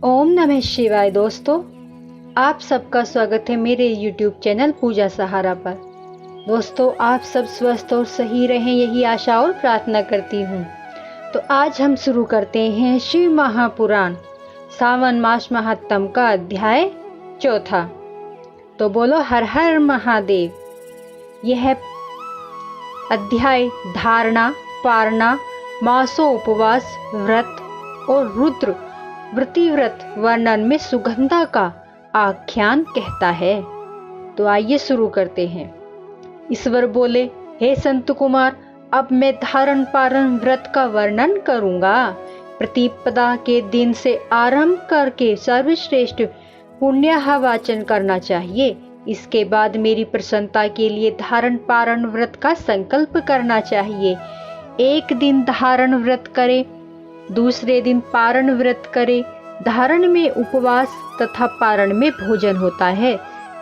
ओम नमः शिवाय। दोस्तों, आप सबका स्वागत है मेरे YouTube चैनल पूजा सहारा पर। दोस्तों, आप सब स्वस्थ और सही रहें, यही आशा और प्रार्थना करती हूँ। तो आज हम शुरू करते हैं शिव महापुराण सावन मास महात्म का अध्याय 4। तो बोलो हर हर महादेव। यह अध्याय धारणा, पारणा, मासोपवास, व्रत और रुद्र व्रतिव्रत वर्णन में सुगंधा का आख्यान कहता है। तो आइए शुरू करते हैं। ईश्वर बोले, हे संत कुमार, अब मैं धारण पारण व्रत का वर्णन करूंगा। प्रतिपदा के दिन से आरंभ करके सर्वश्रेष्ठ पुण्याह वाचन करना चाहिए। इसके बाद मेरी प्रसन्नता के लिए धारण पारण व्रत का संकल्प करना चाहिए। एक दिन धारण व्रत करे, दूसरे दिन पारण व्रत करे। धारण में उपवास तथा पारण में भोजन होता है।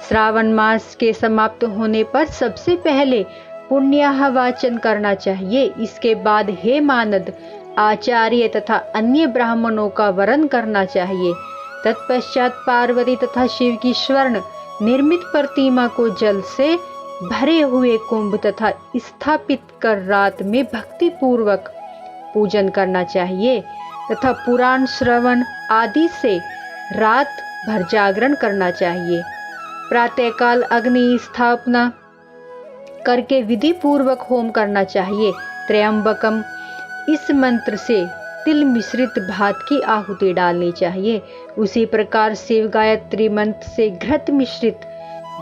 श्रावण मास के समाप्त होने पर सबसे पहले पुण्याह वाचन करना चाहिए। इसके बाद हे मानद, आचार्य तथा अन्य ब्राह्मणों का वरण करना चाहिए। तत्पश्चात पार्वती तथा शिव की स्वर्ण निर्मित प्रतिमा को जल से भरे हुए कुंभ तथा स्थापित कर रात में भक्ति पूर्वक पूजन करना चाहिए तथा पुराण श्रवण आदि से रात भर जागरण करना चाहिए। प्रातःकाल अग्नि स्थापना करके विधि पूर्वक होम करना चाहिए। त्र्यंबकम इस मंत्र से तिल मिश्रित भात की आहुति डालनी चाहिए। उसी प्रकार शिव गायत्री मंत्र से घृत मिश्रित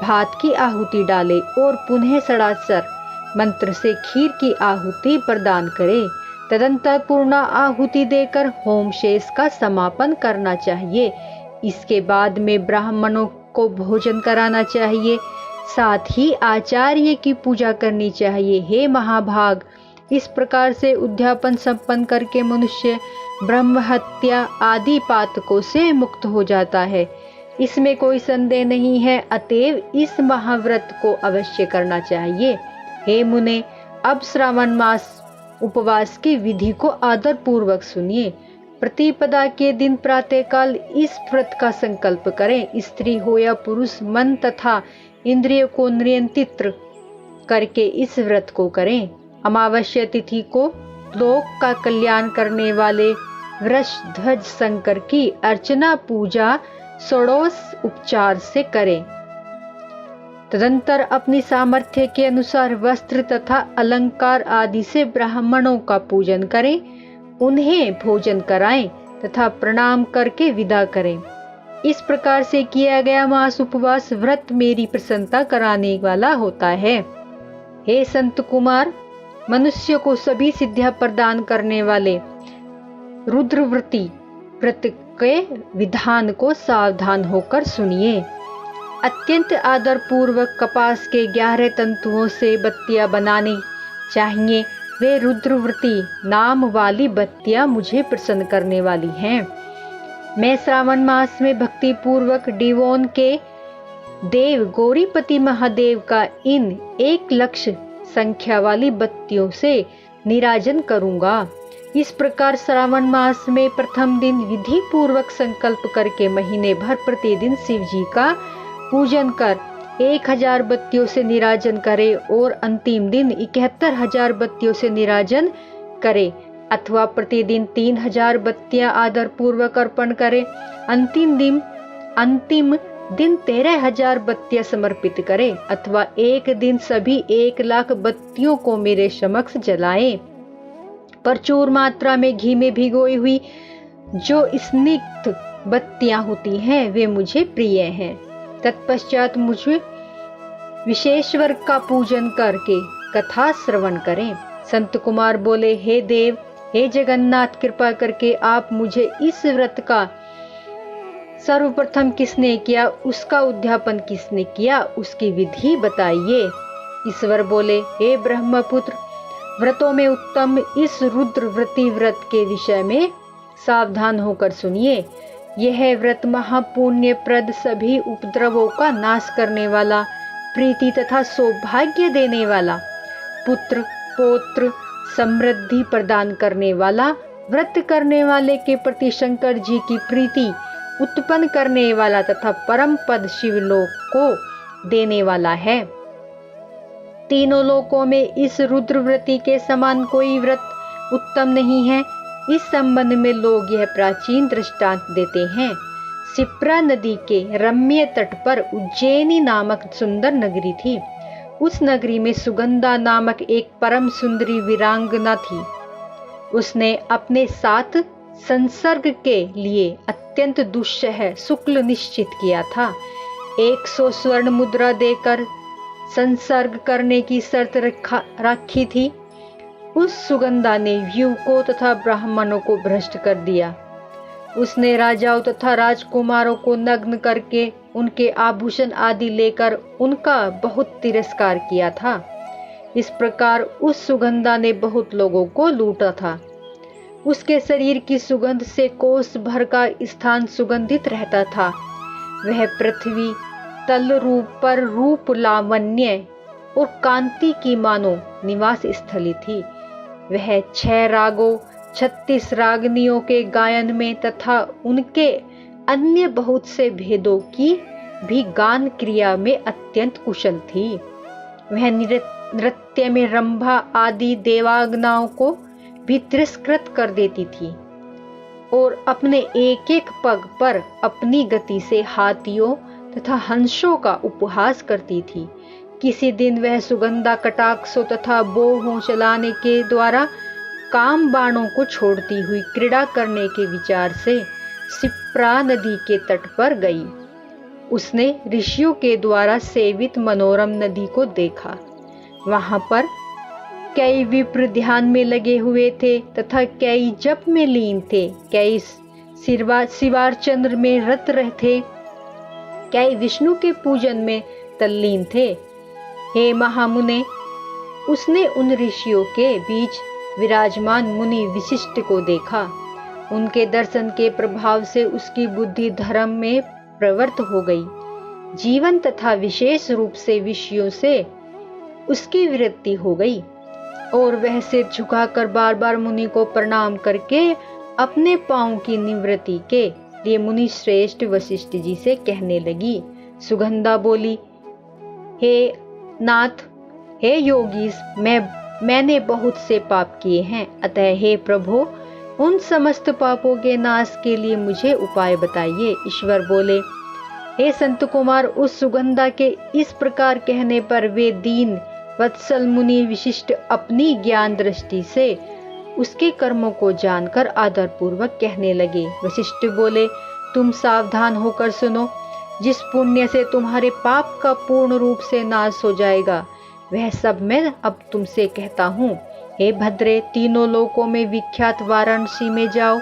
भात की आहुति डाले और पुनः षडाक्षर मंत्र से खीर की आहुति प्रदान करे। तदंतर पूर्ण आहुति देकर होम शेष का समापन करना चाहिए। इसके बाद में ब्राह्मणों को भोजन कराना चाहिए। साथ ही आचार्य की पूजा करनी चाहिए। हे महाभाग, इस प्रकार से उद्यापन संपन्न करके मनुष्य ब्रह्म हत्या आदि पातकों से मुक्त हो जाता है। इसमें कोई संदेह नहीं है। अतएव इस महाव्रत को अवश्य करना चाहिए। हे मुने, अब श्रावण मास उपवास की विधि को आदर पूर्वक सुनिए। प्रतिपदा के दिन प्रातःकाल इस व्रत का संकल्प करें। स्त्री हो या पुरुष मन तथा इंद्रियों को नियंत्रित करके इस व्रत को करें। अमावस्या तिथि को लोक का कल्याण करने वाले वृषध्वज शंकर की अर्चना पूजा षोडश उपचार से करें। तदंतर अपनी सामर्थ्य के अनुसार वस्त्र तथा अलंकार आदि से ब्राह्मणों का पूजन करें। उन्हें भोजन कराएं तथा प्रणाम करके विदा करें। इस प्रकार से किया गया मास उपवास व्रत मेरी प्रसन्नता कराने वाला होता है। हे संत कुमार, मनुष्य को सभी सिद्धियां प्रदान करने वाले रुद्रव्रती व्रत के विधान को सावधान होकर सुनिए। अत्यंत आदर पूर्वक कपास के 11 तंतुओं से बत्तियां बनानी चाहिए। वे रुद्रव्रती नाम वाली बत्तियां मुझे प्रसन्न करने वाली हैं। मैं श्रावण मास में भक्ति पूर्वक डिवोन के देव गौरीपति महादेव का इन 1,00,000 संख्या वाली बत्तियों से निराजन करूंगा। इस प्रकार श्रावण मास में प्रथम दिन विधि पूर्वक संकल्प करके महीने भर प्रतिदिन शिव जी का पूजन कर 1,000 बत्तियों से निराजन करे और अंतिम दिन 71,000 बत्तियों से निराजन करे, अथवा प्रतिदिन 3,000 बत्तियां आदर पूर्वक अर्पण करे। अंतिम दिन 13,000 बत्तियां समर्पित करे, अथवा एक दिन सभी 1,00,000 बत्तियों को मेरे समक्ष जलाएं। प्रचुर मात्रा में घी में भिगोई हुई जो स्निग्ध बत्तियां होती हैं वे मुझे प्रिय हैं। तत्पश्चात मुझे विशेश्वर का पूजन करके कथा श्रवण करें। संत कुमार बोले, हे देव, हे जगन्नाथ, कृपा करके आप मुझे इस व्रत का सर्वप्रथम किसने किया, उसका उद्यापन किसने किया, उसकी विधि बताइए। ईश्वर बोले, हे ब्रह्मपुत्र, व्रतों में उत्तम इस रुद्र व्रति व्रत के विषय में सावधान होकर सुनिए। यह व्रत महापुण्यप्रद, सभी उपद्रवों का नाश करने वाला, प्रीति तथा सौभाग्य देने वाला, पुत्र पौत्र समृद्धि प्रदान करने वाला, व्रत करने वाले के प्रति शंकर जी की प्रीति उत्पन्न करने वाला तथा परम पद शिवलोक को देने वाला है। तीनों लोकों में इस रुद्रव्रती के समान कोई व्रत उत्तम नहीं है। इस संबंध में लोग यह प्राचीन दृष्टांत देते हैं। शिप्रा नदी के रम्य तट पर उज्जैनी नामक सुंदर नगरी थी। उस नगरी में सुगंधा नामक एक परम सुंदरी वीरांगना थी। उसने अपने साथ संसर्ग के लिए अत्यंत दुस्सह शुक्ल निश्चित किया था। 100 स्वर्ण मुद्रा देकर संसर्ग करने की शर्त रखी थी। उस सुगंधा ने युवकों तथा ब्राह्मणों को भ्रष्ट कर दिया। उसने राजाओं तथा राजकुमारों को नग्न करके उनके आभूषण आदि लेकर उनका बहुत तिरस्कार किया था। इस प्रकार उस सुगंधा ने बहुत लोगों को लूटा था। उसके शरीर की सुगंध से कोस भर का स्थान सुगंधित रहता था। वह पृथ्वी तल रूप पर रूप लावण्य और कांति की मानो निवास स्थली थी। वह 6 रागों 36 रागनियों के गायन में तथा उनके अन्य बहुत से भेदों की भी गान क्रिया में अत्यंत कुशल थी। वह नृत्य में रंभा आदि देवांगनाओं को भी तिरस्कृत कर देती थी और अपने एक एक पग पर अपनी गति से हाथियों तथा हंसों का उपहास करती थी। किसी दिन वह सुगंधा कटाक्षों तथा बोहों चलाने के द्वारा काम बाणों को छोड़ती हुई क्रीड़ा करने के विचार से शिप्रा नदी के तट पर गई। उसने ऋषियों के द्वारा सेवित मनोरम नदी को देखा। वहां पर कई विप्र ध्यान में लगे हुए थे तथा कई जप में लीन थे, कई शिवार्चंद्र में रत रहे थे, कई विष्णु के पूजन में तल्लीन थे। हे महामुने, उसने उन ऋषियों के बीच विराजमान मुनि विशिष्ट को देखा। उनके दर्शन के प्रभाव से उसकी बुद्धि धर्म में प्रवृत्त हो गई। जीवन तथा विशेष रूप से विषयों से उसकी वृत्ति हो गई और वह सिर झुकाकर बार बार मुनि को प्रणाम करके अपने पांव की निवृत्ति के लिए मुनि श्रेष्ठ वशिष्ठ जी से कहने लगी। सुगंधा बोली, हे नाथ, हे योगीश, मैंने बहुत से पाप किए हैं, अतः हे प्रभु, उन समस्त पापों के नाश के लिए मुझे उपाय बताइए। ईश्वर बोले, हे संत कुमार, उस सुगंधा के इस प्रकार कहने पर वे दीन वत्सल मुनि विशिष्ट अपनी ज्ञान दृष्टि से उसके कर्मों को जानकर आदर पूर्वक कहने लगे। वशिष्ठ बोले, तुम सावधान होकर सुनो। जिस पुण्य से तुम्हारे पाप का पूर्ण रूप से नाश हो जाएगा, वह सब मैं अब तुमसे कहता हूँ। हे भद्रे, तीनों लोकों में विख्यात वाराणसी में जाओ।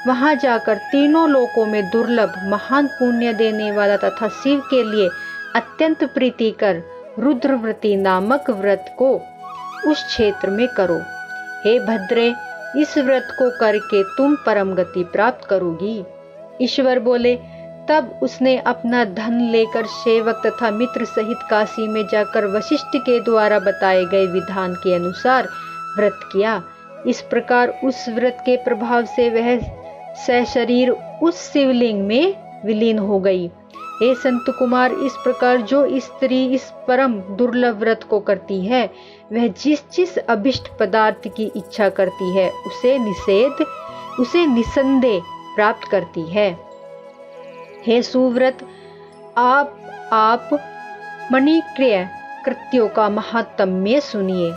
वहां जाकर तीनों लोकों में दुर्लभ महान पुण्य देने वाला तथा शिव के लिए अत्यंत प्रीतिकर रुद्रव्रती नामक व्रत को उस क्षेत्र में करो। हे भद्रे, इस व्रत को करके तुम परम गति प्राप्त करोगी। ईश्वर बोले, तब उसने अपना धन लेकर सेवक तथा मित्र सहित काशी में जाकर वशिष्ठ के द्वारा बताए गए विधान के अनुसार व्रत किया। इस प्रकार उस व्रत के प्रभाव से वह सशरीर उस शिवलिंग में विलीन हो गई। हे संत कुमार, इस प्रकार जो स्त्री इस परम दुर्लभ व्रत को करती है, वह जिस जिस अभिष्ट पदार्थ की इच्छा करती है उसे निसंदेह प्राप्त करती है। हे सुव्रत, आप मणिक्रिय कृत्यों का महात्म्य सुनिए।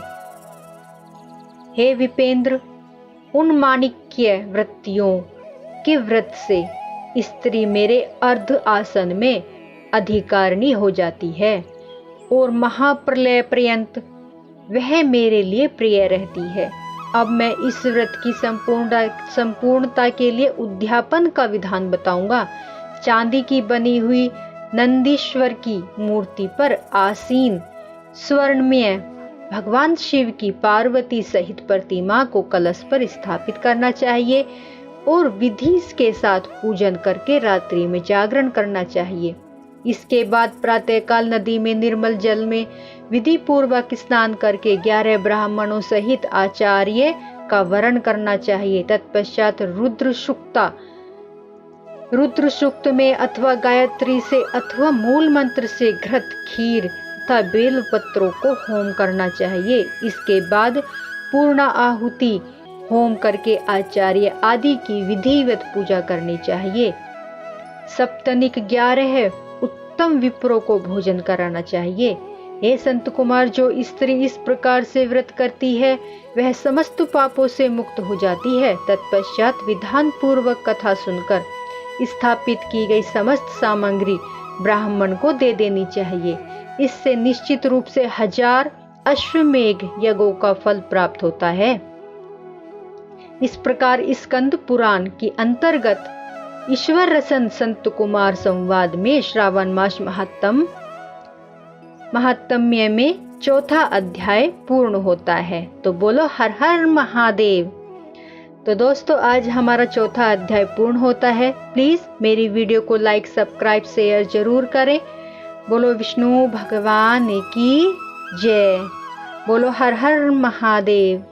हे विपेंद्र, उन माणिक्य वृत्तियों के व्रत से स्त्री मेरे अर्ध आसन में अधिकारिणी हो जाती है और महाप्रलय पर्यंत वह मेरे लिए प्रिय रहती है। अब मैं इस व्रत की संपूर्णता के लिए उद्यापन का विधान बताऊंगा। चांदी की बनी हुई नंदीश्वर की मूर्ति पर आसीन स्वर्णमय भगवान शिव की पार्वती सहित प्रतिमा को कलश पर स्थापित करना चाहिए और विधि के साथ पूजन करके रात्रि में जागरण करना चाहिए। इसके बाद प्रातःकाल नदी में निर्मल जल में विधि पूर्वक स्नान करके 11 ब्राह्मणों सहित आचार्य का वरण करना चाहिए। तत्पश्चात रुद्र सूक्त में अथवा गायत्री से अथवा मूल मंत्र से घृत, खीर तथा बेल पत्रों को होम करना चाहिए। इसके बाद पूर्ण आहुति होम करके आचार्य आदि की विधिवत पूजा करनी चाहिए। सप्तनिक 11 उत्तम विप्रों को भोजन कराना चाहिए। हे संत कुमार, जो स्त्री इस प्रकार से व्रत करती है वह समस्त पापों से मुक्त हो जाती है। तत्पश्चात विधान पूर्वक कथा सुनकर स्थापित की गई समस्त सामग्री ब्राह्मण को दे देनी चाहिए। इससे निश्चित रूप से 1000 अश्वमेघ यज्ञों का फल प्राप्त होता है। इस प्रकार स्कंद पुराण की अंतर्गत ईश्वर रसन संत कुमार संवाद में श्रावण मास महात्म्य में 4था अध्याय पूर्ण होता है। तो बोलो हर हर महादेव। तो दोस्तों, आज हमारा 4था अध्याय पूर्ण होता है। प्लीज मेरी वीडियो को लाइक, सब्सक्राइब, शेयर जरूर करें। बोलो विष्णु भगवान की जय। बोलो हर हर महादेव।